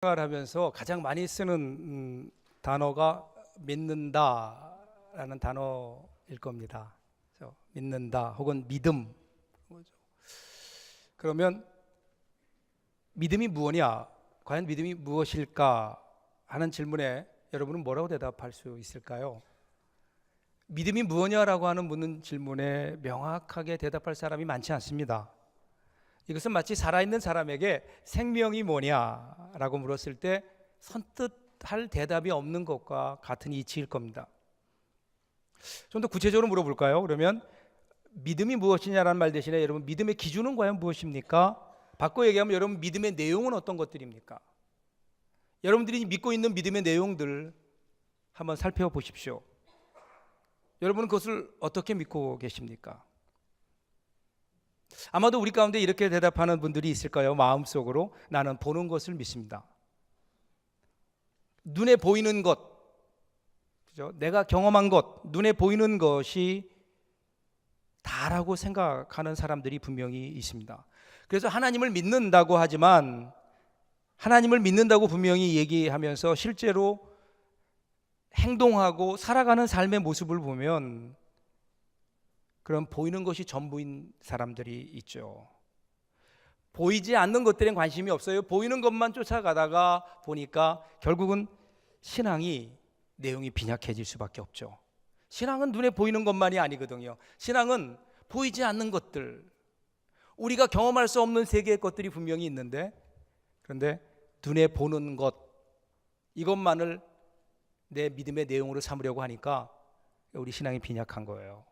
생활하면서 가장 많이 쓰는 단어가 믿는다라는 단어일 겁니다. 그렇죠? 믿는다 혹은 믿음. 그러면 믿음이 무엇이냐? 과연 믿음이 무엇일까? 하는 질문에 여러분은 뭐라고 대답할 수 있을까요? 믿음이 무엇이냐라고 하는 묻는 질문에 명확하게 대답할 사람이 많지 않습니다. 이것은 마치 살아있는 사람에게 생명이 뭐냐라고 물었을 때 선뜻 할 대답이 없는 것과 같은 이치일 겁니다. 좀 더 구체적으로 물어볼까요? 그러면 믿음이 무엇이냐라는 말 대신에 여러분 믿음의 기준은 과연 무엇입니까? 바꿔 얘기하면 여러분 믿음의 내용은 어떤 것들입니까? 여러분들이 믿고 있는 믿음의 내용들 한번 살펴보십시오. 여러분은 그것을 어떻게 믿고 계십니까? 아마도 우리 가운데 이렇게 대답하는 분들이 있을까요? 마음속으로 나는 보는 것을 믿습니다. 눈에 보이는 것, 그죠? 내가 경험한 것, 눈에 보이는 것이 다라고 생각하는 사람들이 분명히 있습니다. 그래서 하나님을 믿는다고 하지만 하나님을 믿는다고 분명히 얘기하면서 실제로 행동하고 살아가는 삶의 모습을 보면 그럼 보이는 것이 전부인 사람들이 있죠. 보이지 않는 것들엔 관심이 없어요. 보이는 것만 쫓아가다가 보니까 결국은 신앙이 내용이 빈약해질 수밖에 없죠. 신앙은 눈에 보이는 것만이 아니거든요. 신앙은 보이지 않는 것들, 우리가 경험할 수 없는 세계의 것들이 분명히 있는데, 그런데 눈에 보는 것, 이것만을 내 믿음의 내용으로 삼으려고 하니까 우리 신앙이 빈약한 거예요.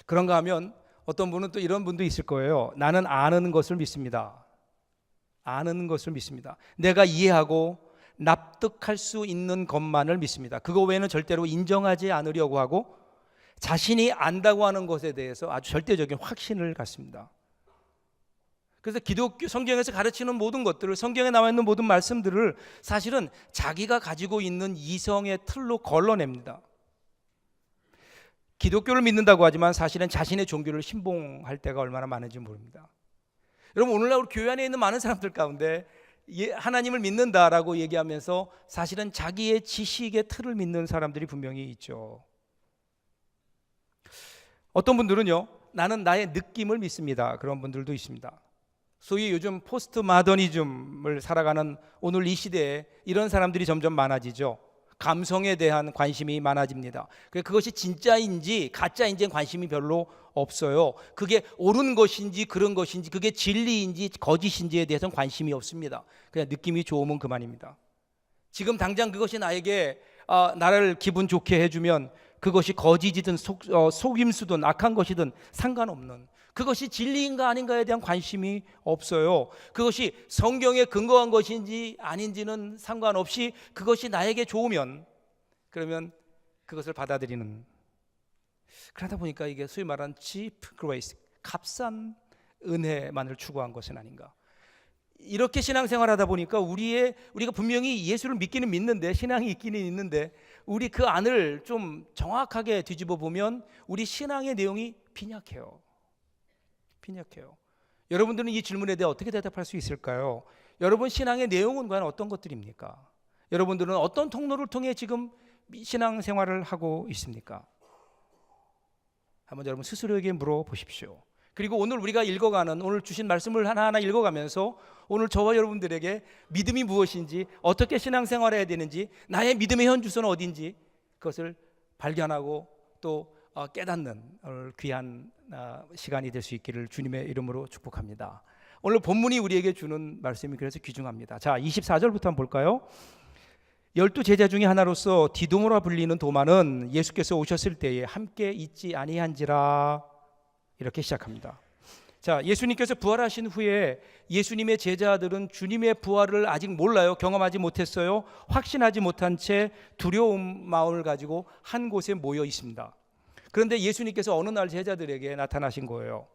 그런가 하면 어떤 분은 또 이런 분도 있을 거예요. 나는 아는 것을 믿습니다. 아는 것을 믿습니다. 내가 이해하고 납득할 수 있는 것만을 믿습니다. 그거 외에는 절대로 인정하지 않으려고 하고 자신이 안다고 하는 것에 대해서 아주 절대적인 확신을 갖습니다. 그래서 기독교 성경에서 가르치는 모든 것들을, 성경에 나와 있는 모든 말씀들을 사실은 자기가 가지고 있는 이성의 틀로 걸러냅니다. 기독교를 믿는다고 하지만 사실은 자신의 종교를 신봉할 때가 얼마나 많은지 모릅니다. 여러분, 오늘날 우리 교회 안에 있는 많은 사람들 가운데 하나님을 믿는다라고 얘기하면서 사실은 자기의 지식의 틀을 믿는 사람들이 분명히 있죠. 어떤 분들은요, 나는 나의 느낌을 믿습니다. 그런 분들도 있습니다. 소위 요즘 포스트 마더니즘을 살아가는 오늘 이 시대에 이런 사람들이 점점 많아지죠. 감성에 대한 관심이 많아집니다. 그것이 진짜인지 가짜인지에 관심이 별로 없어요. 그게 옳은 것인지 그런 것인지, 그게 진리인지 거짓인지에 대해서는 관심이 없습니다. 그냥 느낌이 좋으면 그만입니다. 지금 당장 그것이 나에게 나를 기분 좋게 해주면 그것이 거짓이든 속임수든 악한 것이든 상관없는, 그것이 진리인가 아닌가에 대한 관심이 없어요. 그것이 성경에 근거한 것인지 아닌지는 상관없이 그것이 나에게 좋으면 그러면 그것을 받아들이는, 그러다 보니까 이게 소위 말하는 cheap grace, 값싼 은혜만을 추구한 것은 아닌가. 이렇게 신앙생활하다 보니까 우리가 분명히 예수를 믿기는 믿는데, 신앙이 있기는 있는데, 우리 그 안을 좀 정확하게 뒤집어 보면 우리 신앙의 내용이 빈약해요. 여러분들은 이 질문에 대해 어떻게 대답할 수 있을까요? 여러분 신앙의 내용은 과연 어떤 것들입니까? 여러분들은 어떤 통로를 통해 지금 신앙생활을 하고 있습니까? 한번 여러분 스스로에게 물어보십시오. 그리고 오늘 우리가 읽어가는, 오늘 주신 말씀을 하나하나 읽어가면서 오늘 저와 여러분들에게 믿음이 무엇인지, 어떻게 신앙생활해야 되는지, 나의 믿음의 현주소는 어딘지 그것을 발견하고 또 깨닫는 귀한 시간이 될 수 있기를 주님의 이름으로 축복합니다. 오늘 본문이 우리에게 주는 말씀이 그래서 귀중합니다. 자, 24절부터 한번 볼까요? 12 제자 중에 하나로서 디도모라 불리는 도마는 예수께서 오셨을 때에 함께 있지 아니한지라, 이렇게 시작합니다. 자, 예수님께서 부활하신 후에 예수님의 제자들은 주님의 부활을 아직 몰라요. 경험하지 못했어요. 확신하지 못한 채 두려움 마음을 가지고 한 곳에 모여 있습니다. 그런데 예수님께서 어느 날 제자들에게 나타나신 거예요.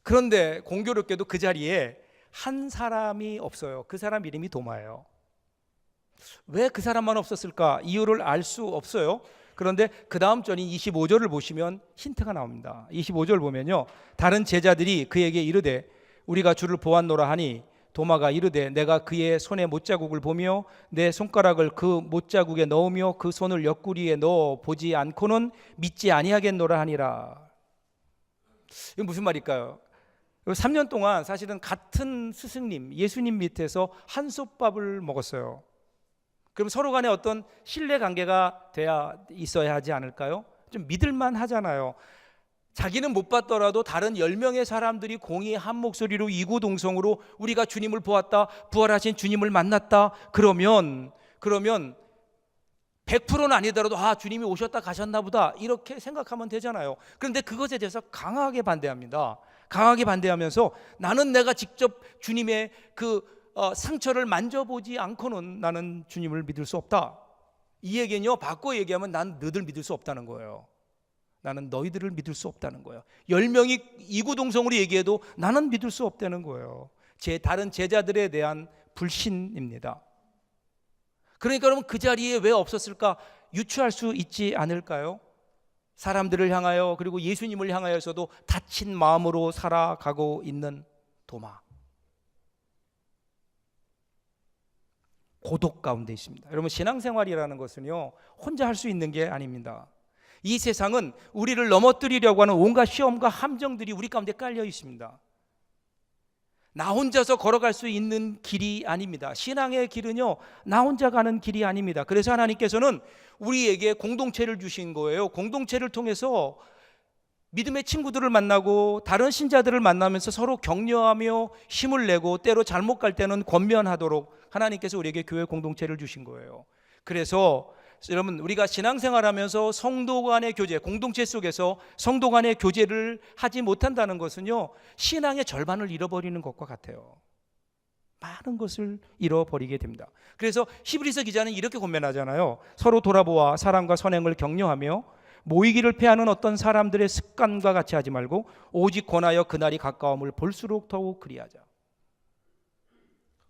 그런데 공교롭게도 그 자리에 한 사람이 없어요. 그 사람 이름이 도마예요. 왜 그 사람만 없었을까? 이유를 알 수 없어요. 그런데 그 다음 절인 25절을 보시면 힌트가 나옵니다. 25절 보면요, 다른 제자들이 그에게 이르되 우리가 주를 보았노라 하니 도마가 이르되 내가 그의 손에 못자국을 보며 내 손가락을 그 못자국에 넣으며 그 손을 옆구리에 넣어 보지 않고는 믿지 아니하겠노라 하니라. 이건 무슨 말일까요? 3년 동안 사실은 같은 스승님 예수님 밑에서 한솥밥을 먹었어요. 그럼 서로 간에 어떤 신뢰관계가 있어야 하지 않을까요? 좀 믿을만 하잖아요. 자기는 못 봤더라도 다른 10명의 사람들이 공히 한 목소리로 이구동성으로 우리가 주님을 보았다, 부활하신 주님을 만났다, 그러면 100%는 아니더라도 주님이 오셨다 가셨나 보다 이렇게 생각하면 되잖아요. 그런데 그것에 대해서 강하게 반대합니다. 강하게 반대하면서 나는 내가 직접 주님의 그 상처를 만져보지 않고는 나는 주님을 믿을 수 없다. 이 얘기는요, 바꿔 얘기하면 난 너희들 믿을 수 없다는 거예요. 나는 너희들을 믿을 수 없다는 거예요. 10명이 이구동성으로 얘기해도 나는 믿을 수 없다는 거예요. 다른 제자들에 대한 불신입니다. 그러니까 그러면 그 자리에 왜 없었을까? 유추할 수 있지 않을까요? 사람들을 향하여 그리고 예수님을 향하여서도 다친 마음으로 살아가고 있는 도마, 고독 가운데 있습니다. 여러분, 신앙생활이라는 것은요, 혼자 할 수 있는 게 아닙니다. 이 세상은 우리를 넘어뜨리려고 하는 온갖 시험과 함정들이 우리 가운데 깔려 있습니다. 나 혼자서 걸어갈 수 있는 길이 아닙니다. 신앙의 길은요, 나 혼자 가는 길이 아닙니다. 그래서 하나님께서는 우리에게 공동체를 주신 거예요. 공동체를 통해서 믿음의 친구들을 만나고 다른 신자들을 만나면서 서로 격려하며 힘을 내고 때로 잘못 갈 때는 권면하도록 하나님께서 우리에게 교회 공동체를 주신 거예요. 그래서 여러분, 우리가 신앙생활하면서 성도 간의 교제, 공동체 속에서 성도 간의 교제를 하지 못한다는 것은요, 신앙의 절반을 잃어버리는 것과 같아요. 많은 것을 잃어버리게 됩니다. 그래서 히브리서 기자는 이렇게 권면하잖아요. 서로 돌아보아 사랑과 선행을 격려하며 모이기를 패하는 어떤 사람들의 습관과 같이 하지 말고 오직 권하여 그날이 가까움을 볼수록 더욱 그리하자.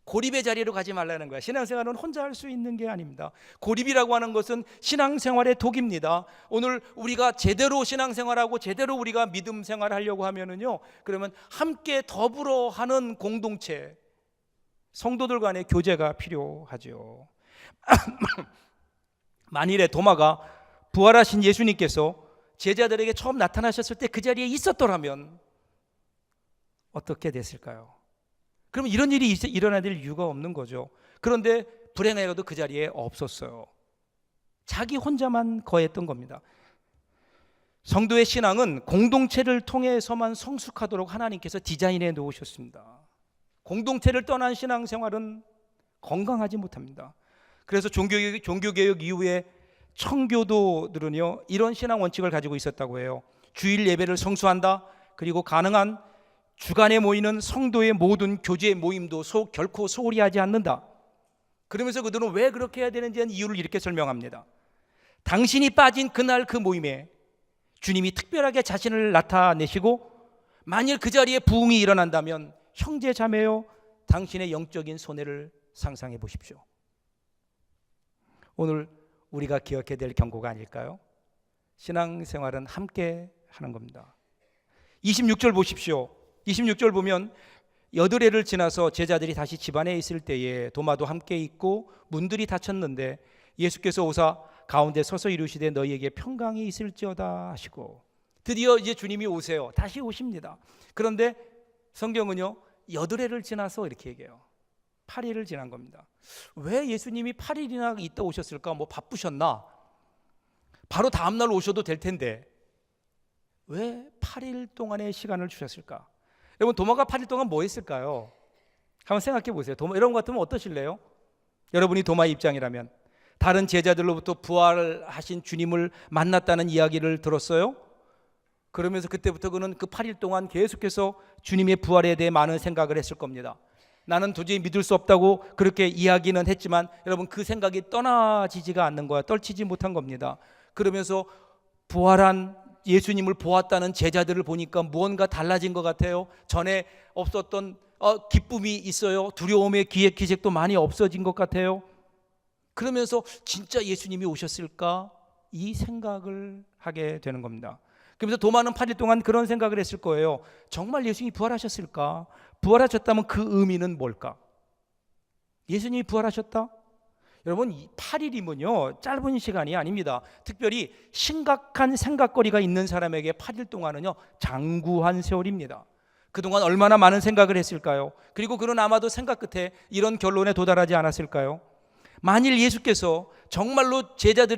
고립의 자리로 가지 말라는 거야. 신앙생활은 혼자 할 수 있는 게 아닙니다. 고립이라고 하는 것은 신앙생활의 독입니다. 오늘 우리가 제대로 신앙생활하고 제대로 우리가 믿음 생활하려고 하면은요, 그러면 함께 더불어 하는 공동체, 성도들 간의 교제가 필요하죠. 만일에 도마가 부활하신 예수님께서 제자들에게 처음 나타나셨을 때 그 자리에 있었더라면 어떻게 됐을까요? 그럼 이런 일이 일어나야 될 이유가 없는 거죠. 그런데 불행하게도 그 자리에 없었어요. 자기 혼자만 거했던 겁니다. 성도의 신앙은 공동체를 통해서만 성숙하도록 하나님께서 디자인해 놓으셨습니다. 공동체를 떠난 신앙생활은 건강하지 못합니다. 그래서 종교개혁 이후에 청교도들은요, 이런 신앙 원칙을 가지고 있었다고 해요. 주일 예배를 성수한다. 그리고 가능한 주간에 모이는 성도의 모든 교제 모임도 결코 소홀히 하지 않는다. 그러면서 그들은 왜 그렇게 해야 되는지 이유를 이렇게 설명합니다. 당신이 빠진 그날 그 모임에 주님이 특별하게 자신을 나타내시고 만일 그 자리에 부흥이 일어난다면 형제 자매요, 당신의 영적인 손해를 상상해 보십시오. 오늘 우리가 기억해야 될 경고가 아닐까요? 신앙생활은 함께 하는 겁니다. 26절 보십시오. 26절 보면 여드레를 지나서 제자들이 다시 집안에 있을 때에 도마도 함께 있고 문들이 닫혔는데 예수께서 오사 가운데 서서 이르시되 너희에게 평강이 있을지어다 하시고, 드디어 이제 주님이 오세요. 다시 오십니다. 그런데 성경은요, 여드레를 지나서 이렇게 얘기해요. 8일을 지난 겁니다. 왜 예수님이 8일이나 있다 오셨을까? 뭐 바쁘셨나? 바로 다음날 오셔도 될 텐데 왜 8일 동안의 시간을 주셨을까? 여러분, 도마가 8일 동안 뭐 했을까요? 한번 생각해 보세요. 여러분 같으면 어떠실래요? 여러분이 도마의 입장이라면 다른 제자들로부터 부활하신 주님을 만났다는 이야기를 들었어요? 그러면서 그때부터 그는 그 8일 동안 계속해서 주님의 부활에 대해 많은 생각을 했을 겁니다. 나는 도저히 믿을 수 없다고 그렇게 이야기는 했지만 여러분, 그 생각이 떠나지지가 않는 거야. 떨치지 못한 겁니다. 그러면서 부활한 예수님을 보았다는 제자들을 보니까 무언가 달라진 것 같아요. 전에 없었던 기쁨이 있어요. 두려움의 기색도 많이 없어진 것 같아요. 그러면서 진짜 예수님이 오셨을까? 이 생각을 하게 되는 겁니다. 그러면서 도마는 8일 동안 그런 생각을 했을 거예요. 정말 예수님이 부활하셨을까? 부활하셨다면 그 의미는 뭘까? 예수님이 부활하셨다? 여러분, 8일이면요 짧은 시간이 아닙니다. 특별히 심각한 생각거리가 있는 사람에게 8일 동안은요 장구한 세월입니다. 그동안 얼마나 많은 생각을 했을까요? 그리고 그는 아마도 생각 끝에 이런 결론에 도달하지 않았을까요? 만일 예수께서 정말로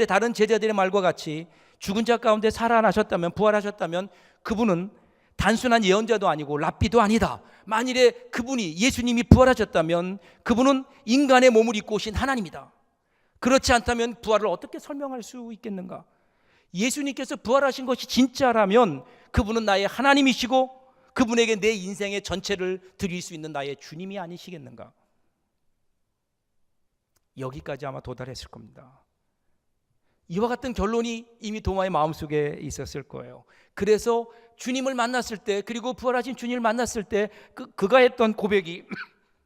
다른 제자들의 말과 같이 죽은 자 가운데 살아나셨다면, 부활하셨다면 그분은 단순한 예언자도 아니고 랍비도 아니다. 만일에 그분이, 예수님이 부활하셨다면 그분은 인간의 몸을 입고 오신 하나님이다. 그렇지 않다면 부활을 어떻게 설명할 수 있겠는가? 예수님께서 부활하신 것이 진짜라면 그분은 나의 하나님이시고 그분에게 내 인생의 전체를 드릴 수 있는 나의 주님이 아니시겠는가? 여기까지 아마 도달했을 겁니다. 이와 같은 결론이 이미 도마의 마음속에 있었을 거예요. 그래서 주님을 만났을 때, 그리고 부활하신 주님을 만났을 때 그가 했던 고백이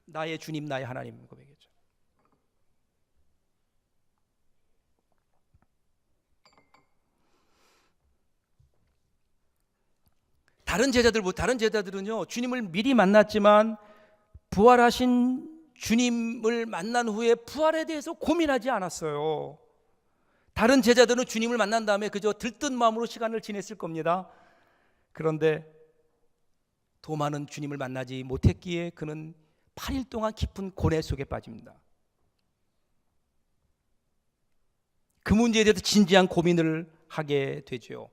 나의 주님, 나의 하나님 고백이죠. 다른 제자들은요 주님을 미리 만났지만 부활하신 주님을 만난 후에 부활에 대해서 고민하지 않았어요. 다른 제자들은 주님을 만난 다음에 그저 들뜬 마음으로 시간을 지냈을 겁니다. 그런데 도마는 주님을 만나지 못했기에 그는 8일 동안 깊은 고뇌 속에 빠집니다. 그 문제에 대해서 진지한 고민을 하게 되죠.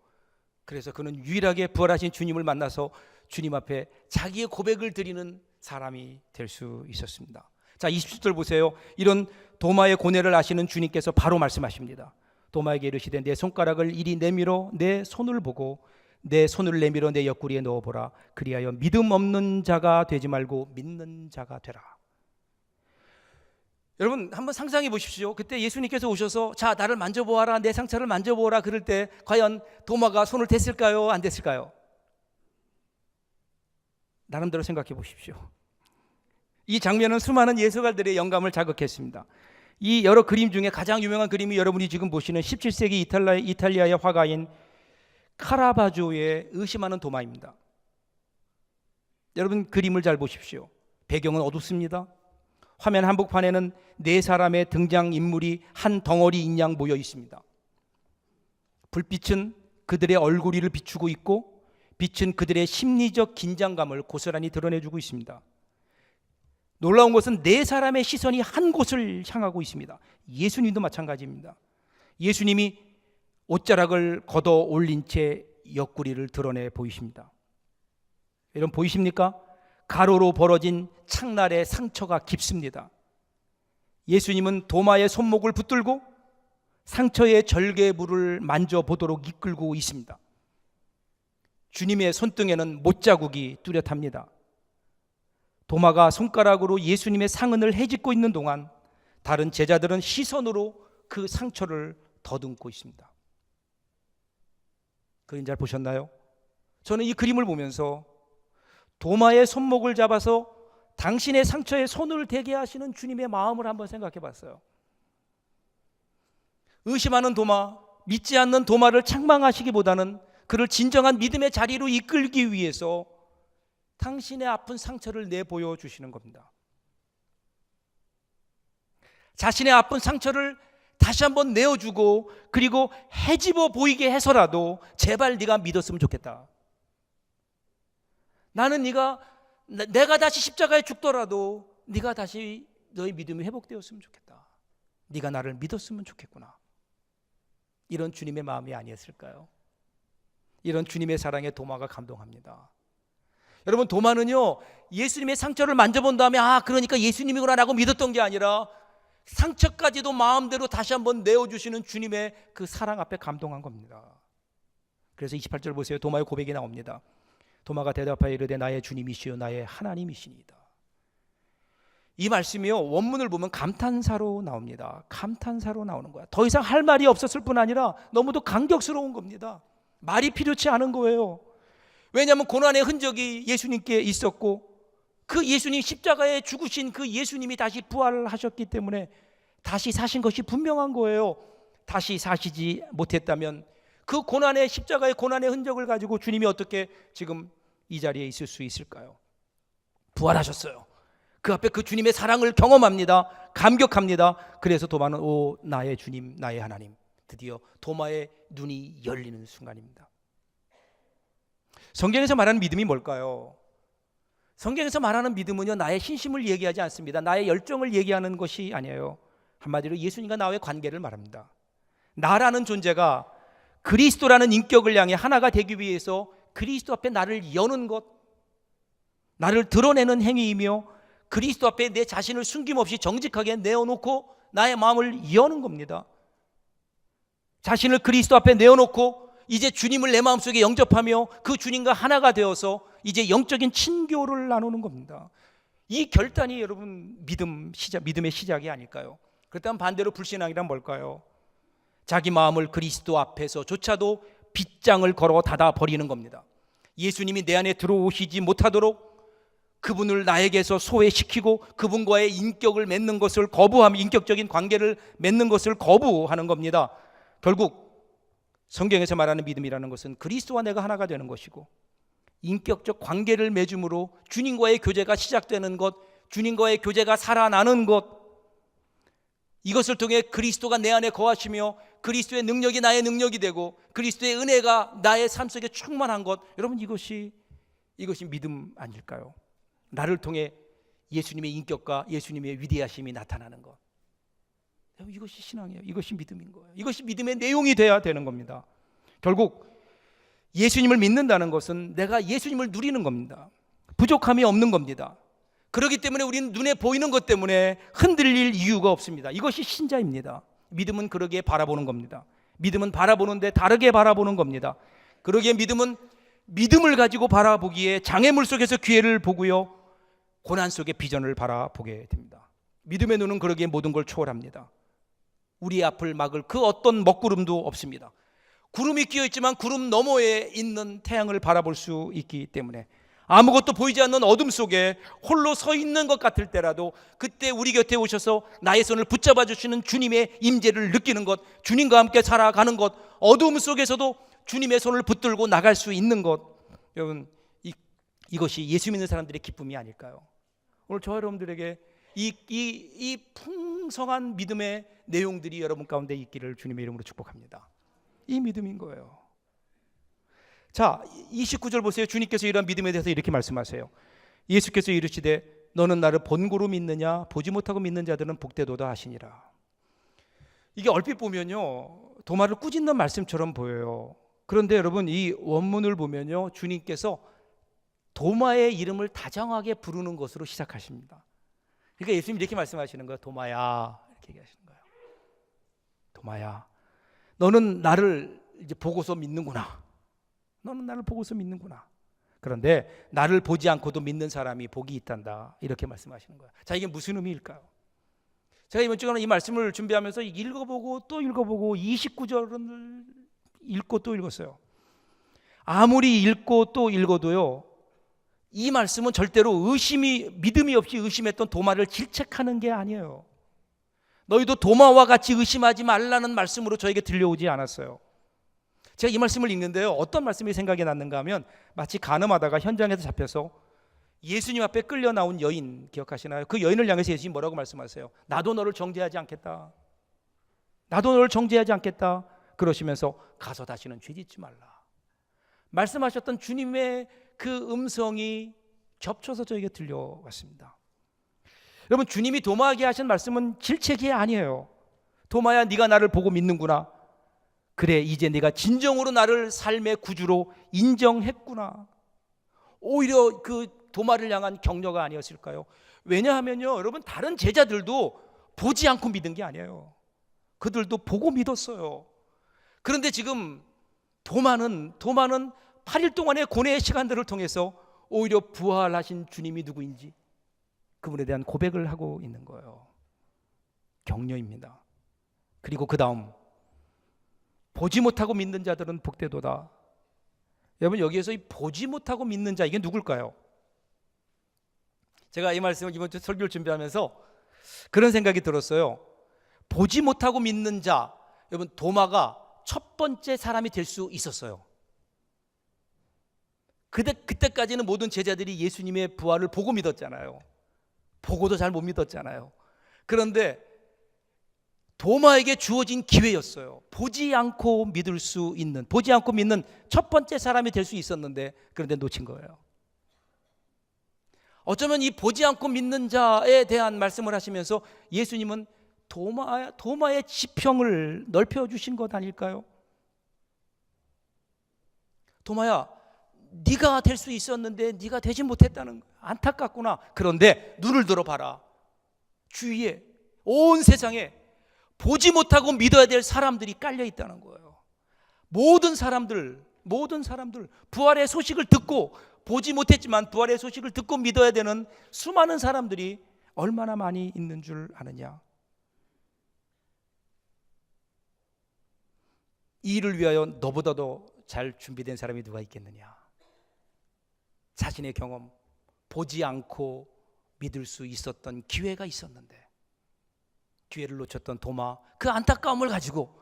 그래서 그는 유일하게 부활하신 주님을 만나서 주님 앞에 자기의 고백을 드리는 사람이 될 수 있었습니다. 자, 20절 보세요. 이런 도마의 고뇌를 아시는 주님께서 바로 말씀하십니다. 도마에게 이르시되 내 손가락을 이리 내밀어 내 손을 보고 내 손을 내밀어 내 옆구리에 넣어보라. 그리하여 믿음 없는 자가 되지 말고 믿는 자가 되라. 여러분 한번 상상해 보십시오. 그때 예수님께서 오셔서 자 나를 만져보아라, 내 상처를 만져보아라 그럴 때 과연 도마가 손을 댔을까요? 안 댔을까요? 나름대로 생각해 보십시오. 이 장면은 수많은 예술가들의 영감을 자극했습니다. 이 여러 그림 중에 가장 유명한 그림이 여러분이 지금 보시는 17세기 이탈리아의 화가인 카라바조의 의심하는 도마입니다. 여러분 그림을 잘 보십시오. 배경은 어둡습니다. 화면 한복판에는 네 사람의 등장인물이 한 덩어리 인양 모여 있습니다. 불빛은 그들의 얼굴을 비추고 있고 빛은 그들의 심리적 긴장감을 고스란히 드러내주고 있습니다. 놀라운 것은 네 사람의 시선이 한 곳을 향하고 있습니다. 예수님도 마찬가지입니다. 예수님이 옷자락을 걷어 올린 채 옆구리를 드러내 보이십니다. 여러분 보이십니까? 가로로 벌어진 창날의 상처가 깊습니다. 예수님은 도마의 손목을 붙들고 상처의 절개부를 만져보도록 이끌고 있습니다. 주님의 손등에는 못자국이 뚜렷합니다. 도마가 손가락으로 예수님의 상흔을 헤집고 있는 동안 다른 제자들은 시선으로 그 상처를 더듬고 있습니다. 그림 잘 보셨나요? 저는 이 그림을 보면서 도마의 손목을 잡아서 당신의 상처에 손을 대게 하시는 주님의 마음을 한번 생각해 봤어요. 의심하는 도마, 믿지 않는 도마를 책망하시기보다는 그를 진정한 믿음의 자리로 이끌기 위해서 당신의 아픈 상처를 내보여 주시는 겁니다. 자신의 아픈 상처를 다시 한번 내어주고 그리고 헤집어 보이게 해서라도 제발 네가 믿었으면 좋겠다. 나는 내가 다시 십자가에 죽더라도 네가 다시 너의 믿음이 회복되었으면 좋겠다. 네가 나를 믿었으면 좋겠구나. 이런 주님의 마음이 아니었을까요? 이런 주님의 사랑에 도마가 감동합니다. 여러분 도마는요 예수님의 상처를 만져본 다음에 그러니까 예수님이구나 라고 믿었던 게 아니라 상처까지도 마음대로 다시 한번 내어주시는 주님의 그 사랑 앞에 감동한 겁니다. 그래서 28절 보세요. 도마의 고백이 나옵니다. 도마가 대답하여 이르되 나의 주님이시요 나의 하나님이시니이다. 이 말씀이요 원문을 보면 감탄사로 나옵니다. 감탄사로 나오는 거야. 더 이상 할 말이 없었을 뿐 아니라 너무도 감격스러운 겁니다. 말이 필요치 않은 거예요. 왜냐하면 고난의 흔적이 예수님께 있었고 그 예수님 십자가에 죽으신 그 예수님이 다시 부활하셨기 때문에 다시 사신 것이 분명한 거예요. 다시 사시지 못했다면 그 고난의 십자가의 고난의 흔적을 가지고 주님이 어떻게 지금 이 자리에 있을 수 있을까요? 부활하셨어요. 그 앞에 그 주님의 사랑을 경험합니다. 감격합니다. 그래서 도마는 오 나의 주님 나의 하나님, 드디어 도마의 눈이 열리는 순간입니다. 성경에서 말하는 믿음이 뭘까요? 성경에서 말하는 믿음은요, 나의 신심을 얘기하지 않습니다. 나의 열정을 얘기하는 것이 아니에요. 한마디로 예수님과 나의 관계를 말합니다. 나라는 존재가 그리스도라는 인격을 향해 하나가 되기 위해서 그리스도 앞에 나를 여는 것, 나를 드러내는 행위이며 그리스도 앞에 내 자신을 숨김없이 정직하게 내어놓고 나의 마음을 여는 겁니다. 자신을 그리스도 앞에 내어놓고 이제 주님을 내 마음속에 영접하며 그 주님과 하나가 되어서 이제 영적인 친교를 나누는 겁니다. 이 결단이 여러분 믿음의 시작이 아닐까요? 그렇다면 반대로 불신앙이란 뭘까요? 자기 마음을 그리스도 앞에서조차도 빗장을 걸어 닫아 버리는 겁니다. 예수님이 내 안에 들어오시지 못하도록 그분을 나에게서 소외시키고 그분과의 인격을 맺는 것을 거부하며 인격적인 관계를 맺는 것을 거부하는 겁니다. 결국 성경에서 말하는 믿음이라는 것은 그리스도와 내가 하나가 되는 것이고 인격적 관계를 맺음으로 주님과의 교제가 시작되는 것, 주님과의 교제가 살아나는 것, 이것을 통해 그리스도가 내 안에 거하시며 그리스도의 능력이 나의 능력이 되고 그리스도의 은혜가 나의 삶 속에 충만한 것, 여러분 이것이 믿음 아닐까요? 나를 통해 예수님의 인격과 예수님의 위대하심이 나타나는 것, 이것이 신앙이에요. 이것이 믿음인 거예요. 이것이 믿음의 내용이 돼야 되는 겁니다. 결국 예수님을 믿는다는 것은 내가 예수님을 누리는 겁니다. 부족함이 없는 겁니다. 그렇기 때문에 우리는 눈에 보이는 것 때문에 흔들릴 이유가 없습니다. 이것이 신자입니다. 믿음은 그러기에 바라보는 겁니다. 믿음은 바라보는데 다르게 바라보는 겁니다. 그러기에 믿음은 믿음을 가지고 바라보기에 장애물 속에서 기회를 보고요, 고난 속의 비전을 바라보게 됩니다. 믿음의 눈은 그러기에 모든 걸 초월합니다. 우리의 앞을 막을 그 어떤 먹구름도 없습니다. 구름이 끼어있지만 구름 너머에 있는 태양을 바라볼 수 있기 때문에 아무것도 보이지 않는 어둠 속에 홀로 서 있는 것 같을 때라도 그때 우리 곁에 오셔서 나의 손을 붙잡아 주시는 주님의 임재를 느끼는 것, 주님과 함께 살아가는 것, 어둠 속에서도 주님의 손을 붙들고 나갈 수 있는 것, 여러분 이것이 예수 믿는 사람들의 기쁨이 아닐까요? 오늘 저와 여러분들에게 이 풍성한 믿음의 내용들이 여러분 가운데 있기를 주님의 이름으로 축복합니다. 이 믿음인 거예요. 자, 29절 보세요. 주님께서 이런 믿음에 대해서 이렇게 말씀하세요. 예수께서 이르시되 너는 나를 본고로 믿느냐 보지 못하고 믿는 자들은 복되도다 하시니라. 이게 얼핏 보면요 도마를 꾸짖는 말씀처럼 보여요. 그런데 여러분 이 원문을 보면요 주님께서 도마의 이름을 다정하게 부르는 것으로 시작하십니다. 그러니까 예수님이 이렇게 말씀하시는 거예요. 도마야, 이렇게 얘기하시는 거예요. 도마야, 너는 나를 이제 보고서 믿는구나. 너는 나를 보고서 믿는구나. 그런데 나를 보지 않고도 믿는 사람이 복이 있단다. 이렇게 말씀하시는 거예요. 자, 이게 무슨 의미일까요? 제가 이번 주간에 이 말씀을 준비하면서 읽어보고 또 읽어보고 29절을 읽고 또 읽었어요. 아무리 읽고 또 읽어도요 이 말씀은 절대로 믿음이 없이 의심했던 도마를 질책하는 게 아니에요. 너희도 도마와 같이 의심하지 말라는 말씀으로 저에게 들려오지 않았어요. 제가 이 말씀을 읽는데요 어떤 말씀이 생각이 났는가 하면 마치 간음하다가 현장에서 잡혀서 예수님 앞에 끌려 나온 여인 기억하시나요? 그 여인을 향해서 예수님이 뭐라고 말씀하세요? 나도 너를 정죄하지 않겠다. 나도 너를 정죄하지 않겠다. 그러시면서 가서 다시는 죄짓지 말라. 말씀하셨던 주님의 그 음성이 겹쳐서 저에게 들려왔습니다. 여러분 주님이 도마에게 하신 말씀은 질책이 아니에요. 도마야 네가 나를 보고 믿는구나. 그래 이제 네가 진정으로 나를 삶의 구주로 인정했구나. 오히려 그 도마를 향한 격려가 아니었을까요? 왜냐하면요 여러분 다른 제자들도 보지 않고 믿은 게 아니에요. 그들도 보고 믿었어요. 그런데 지금 도마는 8일 동안의 고뇌의 시간들을 통해서 오히려 부활하신 주님이 누구인지 그분에 대한 고백을 하고 있는 거예요. 격려입니다. 그리고 그 다음 보지 못하고 믿는 자들은 복되도다. 여러분 여기에서 이 보지 못하고 믿는 자 이게 누굴까요? 제가 이 말씀을 이번 주 설교를 준비하면서 그런 생각이 들었어요. 보지 못하고 믿는 자, 여러분 도마가 첫 번째 사람이 될 수 있었어요. 그때까지는 모든 제자들이 예수님의 부활을 보고 믿었잖아요. 보고도 잘 못 믿었잖아요. 그런데 도마에게 주어진 기회였어요. 보지 않고 믿을 수 있는, 보지 않고 믿는 첫 번째 사람이 될 수 있었는데, 그런데 놓친 거예요. 어쩌면 이 보지 않고 믿는 자에 대한 말씀을 하시면서 예수님은 도마의 지평을 넓혀주신 것 아닐까요? 도마야, 네가 될 수 있었는데 네가 되지 못했다는 거야. 안타깝구나. 그런데 눈을 들어봐라. 주위에, 온 세상에 보지 못하고 믿어야 될 사람들이 깔려 있다는 거예요. 모든 사람들 부활의 소식을 듣고, 보지 못했지만 부활의 소식을 듣고 믿어야 되는 수많은 사람들이 얼마나 많이 있는 줄 아느냐. 이 일을 위하여 너보다도 잘 준비된 사람이 누가 있겠느냐. 자신의 경험, 보지 않고 믿을 수 있었던 기회가 있었는데 기회를 놓쳤던 도마, 그 안타까움을 가지고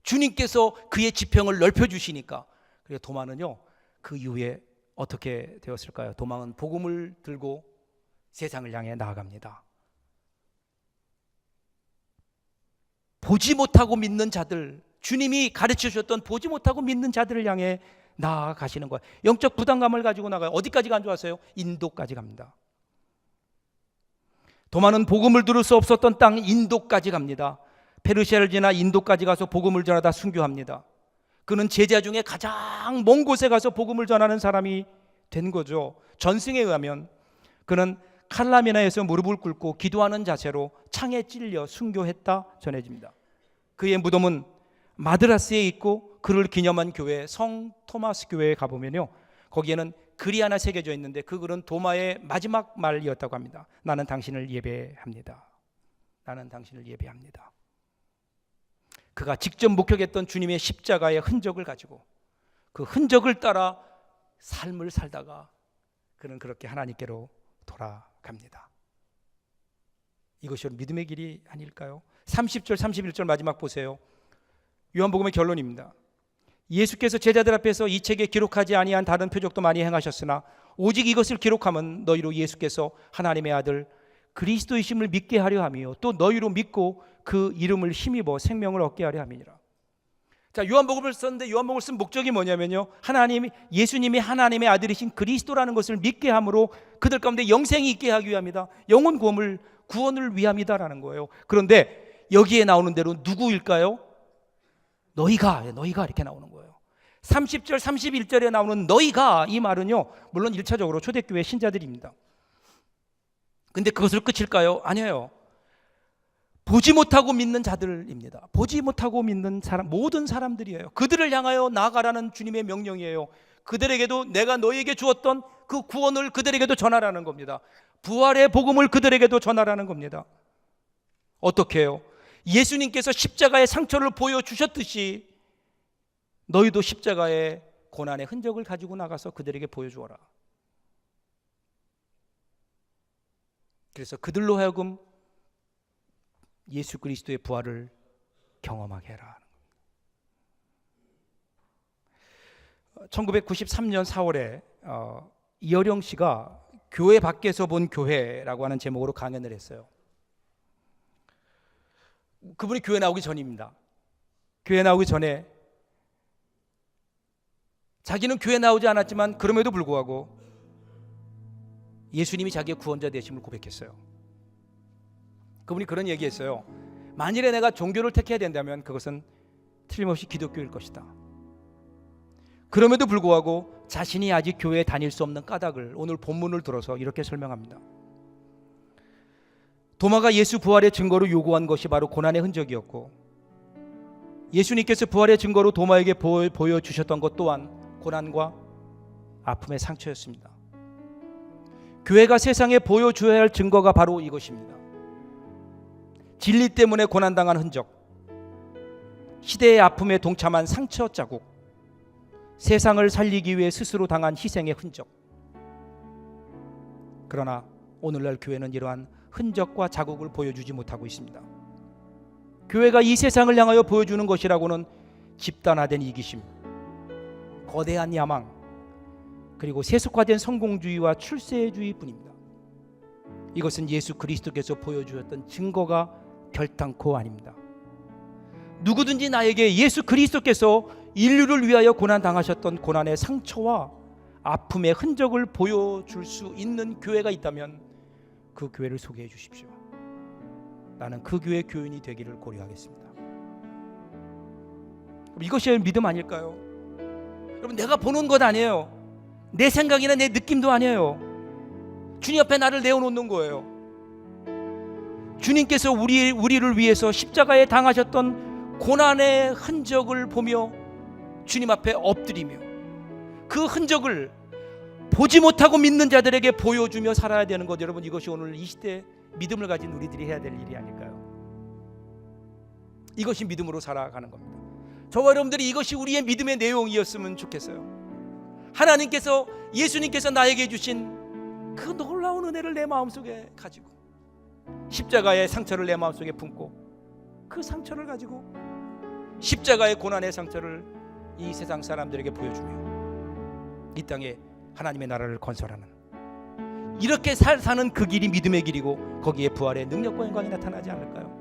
주님께서 그의 지평을 넓혀주시니까, 그래서 도마는요, 그 이후에 어떻게 되었을까요? 도마는 복음을 들고 세상을 향해 나아갑니다. 보지 못하고 믿는 자들, 주님이 가르쳐 주셨던 보지 못하고 믿는 자들을 향해 나아가시는 거예요. 영적 부담감을 가지고 나가요. 어디까지 간 줄 아세요? 인도까지 갑니다. 도마는 복음을 들을 수 없었던 땅 인도까지 갑니다. 페르시아를 지나 인도까지 가서 복음을 전하다 순교합니다. 그는 제자 중에 가장 먼 곳에 가서 복음을 전하는 사람이 된 거죠. 전승에 의하면 그는 칼라미나에서 무릎을 꿇고 기도하는 자세로 창에 찔려 순교했다 전해집니다. 그의 무덤은 마드라스에 있고, 그를 기념한 교회 성 토마스 교회에 가보면요, 거기에는 글이 하나 새겨져 있는데 그 글은 도마의 마지막 말이었다고 합니다. 나는 당신을 예배합니다. 나는 당신을 예배합니다. 그가 직접 목격했던 주님의 십자가의 흔적을 가지고 그 흔적을 따라 삶을 살다가 그는 그렇게 하나님께로 돌아갑니다. 이것이 믿음의 길이 아닐까요? 30절 31절 마지막 보세요. 요한복음의 결론입니다. 예수께서 제자들 앞에서 이 책에 기록하지 아니한 다른 표적도 많이 행하셨으나 오직 이것을 기록함은 너희로 예수께서 하나님의 아들 그리스도이심을 믿게 하려 함이요 또 너희로 믿고 그 이름을 힘입어 생명을 얻게 하려 함이니라. 자, 요한복음을 썼는데 요한복음을 쓴 목적이 뭐냐면요, 예수님이 하나님의 아들이신 그리스도라는 것을 믿게 함으로 그들 가운데 영생이 있게 하기 위함이다. 영혼 구원을 위함이다라는 거예요. 그런데 여기에 나오는 대로 누구일까요? 너희가 이렇게 나오는 거예요. 30절 31절에 나오는 너희가, 이 말은요, 물론 1차적으로 초대교회 신자들입니다. 근데 그것을 끝일까요? 아니에요. 보지 못하고 믿는 자들입니다. 보지 못하고 믿는 사람, 모든 사람들이에요. 그들을 향하여 나아가라는 주님의 명령이에요. 그들에게도 내가 너희에게 주었던 그 구원을 그들에게도 전하라는 겁니다. 부활의 복음을 그들에게도 전하라는 겁니다. 어떻게 해요? 예수님께서 십자가의 상처를 보여주셨듯이 너희도 십자가의 고난의 흔적을 가지고 나가서 그들에게 보여주어라. 그래서 그들로 하여금 예수 그리스도의 부활을 경험하게 해라. 1993년 4월에 이어령 씨가 교회 밖에서 본 교회라고 하는 제목으로 강연을 했어요. 그분이 교회 나오기 전입니다. 교회 나오기 전에 자기는 교회 나오지 않았지만 그럼에도 불구하고 예수님이 자기의 구원자 되심을 고백했어요. 그분이 그런 얘기했어요. 만일에 내가 종교를 택해야 된다면 그것은 틀림없이 기독교일 것이다. 그럼에도 불구하고 자신이 아직 교회에 다닐 수 없는 까닭을 오늘 본문을 들어서 이렇게 설명합니다. 도마가 예수 부활의 증거로 요구한 것이 바로 고난의 흔적이었고, 예수님께서 부활의 증거로 도마에게 보여주셨던 것 또한 고난과 아픔의 상처였습니다. 교회가 세상에 보여줘야 할 증거가 바로 이것입니다. 진리 때문에 고난당한 흔적, 시대의 아픔에 동참한 상처 자국, 세상을 살리기 위해 스스로 당한 희생의 흔적. 그러나 오늘날 교회는 이러한 흔적과 자국을 보여주지 못하고 있습니다. 교회가 이 세상을 향하여 보여주는 것이라고는 집단화된 이기심, 거대한 야망, 그리고 세속화된 성공주의와 출세주의뿐입니다. 이것은 예수 그리스도께서 보여주셨던 증거가 결단코 아닙니다. 누구든지 나에게 예수 그리스도께서 인류를 위하여 고난당하셨던 고난의 상처와 아픔의 흔적을 보여줄 수 있는 교회가 있다면 그 교회를 소개해 주십시오. 나는 그 교회 교인이 되기를 고려하겠습니다. 이것이 믿음 아닐까요? 여러분, 내가 보는 것 아니에요. 내 생각이나 내 느낌도 아니에요. 주님 앞에 나를 내어놓는 거예요. 주님께서 우리를 위해서 십자가에 당하셨던 고난의 흔적을 보며 주님 앞에 엎드리며 그 흔적을 보지 못하고 믿는 자들에게 보여주며 살아야 되는 것, 여러분, 이것이 오늘 이 시대에 믿음을 가진 우리들이 해야 될 일이 아닐까요? 이것이 믿음으로 살아가는 겁니다. 저와 여러분들이 이것이 우리의 믿음의 내용이었으면 좋겠어요. 하나님께서, 예수님께서 나에게 주신 그 놀라운 은혜를 내 마음속에 가지고, 십자가의 상처를 내 마음속에 품고, 그 상처를 가지고 십자가의 고난의 상처를 이 세상 사람들에게 보여주며 이 땅에 하나님의 나라를 건설하는, 이렇게 사는 그 길이 믿음의 길이고 거기에 부활의 능력과 영광이 나타나지 않을까요?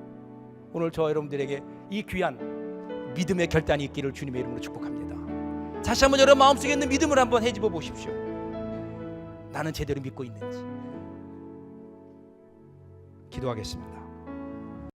오늘 저와 여러분들에게 이 귀한 믿음의 결단이 있기를 주님의 이름으로 축복합니다. 다시 한번 여러분 마음속에 있는 믿음을 한번 헤집어 보십시오. 나는 제대로 믿고 있는지. 기도하겠습니다.